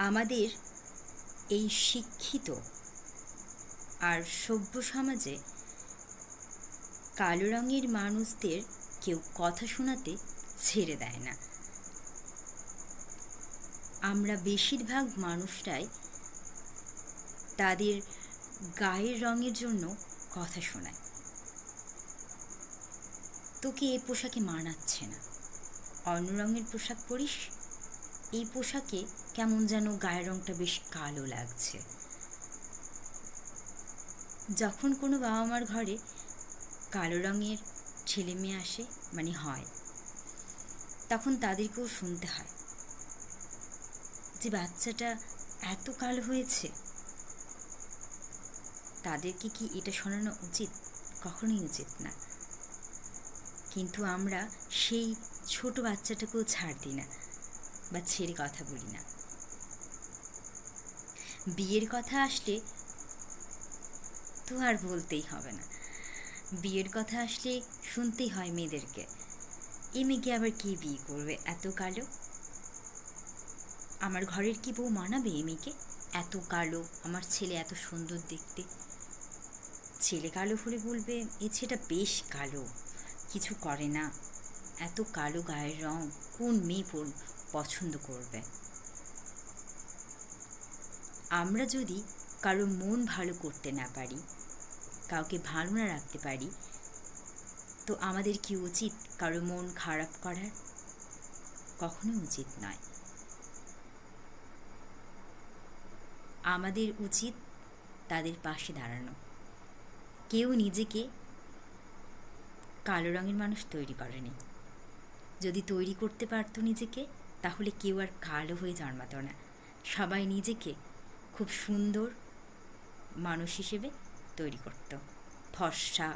আমাদের এই শিক্ষিত আর সভ্য সমাজে কালো রঙের মানুষদের কেউ কথা শোনাতে ছেড়ে দেয় না। আমরা বেশিরভাগ মানুষরাই তাদের গায়ের রঙের জন্য কথা শোনায়। তোকে এই পোশাকে মানাচ্ছে না, অন্য রঙের পোশাক পরিস, এই পোশাকে কেমন যেন গায়ের রঙটা বেশ কালো লাগছে। যখন কোনো বাবা মার ঘরে কালো রঙের ছেলে মেয়ে আসে হয়, তখন তাদেরকেও শুনতে হয় যে বাচ্চাটা এত কালো হয়েছে। তাদেরকে কি এটা শোনানো উচিত? কখনোই উচিত না। কিন্তু আমরা সেই ছোট বাচ্চাটাকেও ছাড় দিই না বা ছেড়ে কথা বলি না। বিয়ের কথা আসলে তো আর বলতেই হবে না। বিয়ের কথা আসলে শুনতেই হয় মেয়েদেরকে, এ মেয়েকে আবার কে বিয়ে করবে এত কালো? আমার ঘরের কি বউ মানাবে এ মেয়েকে? এত কালো, আমার ছেলে এত সুন্দর দেখতে। ছেলে কালো হলে বলবে এ ছেলেটা বেশ কালো, কিছু করে না, এত কালো গায়ের রং কোন মেয়ে পছন্দ করবে? আমরা যদি কারো মন ভালো করতে না পারি, কাউকে ভালো না রাখতে পারি, তো আমাদের কি উচিত কারো মন খারাপ করার? কখনোই উচিত নয়। আমাদের উচিত তাদের পাশে দাঁড়ানো। কেউ নিজেকে কালো রঙের মানুষ তৈরি করেনি। যদি তৈরি করতে পারতো নিজেকে, তাহলে কেউ আর কালো হয়ে জন্মাতো না। সবাই নিজেকে খুব সুন্দর মানুষ হিসেবে তৈরি করত। ফর্সা,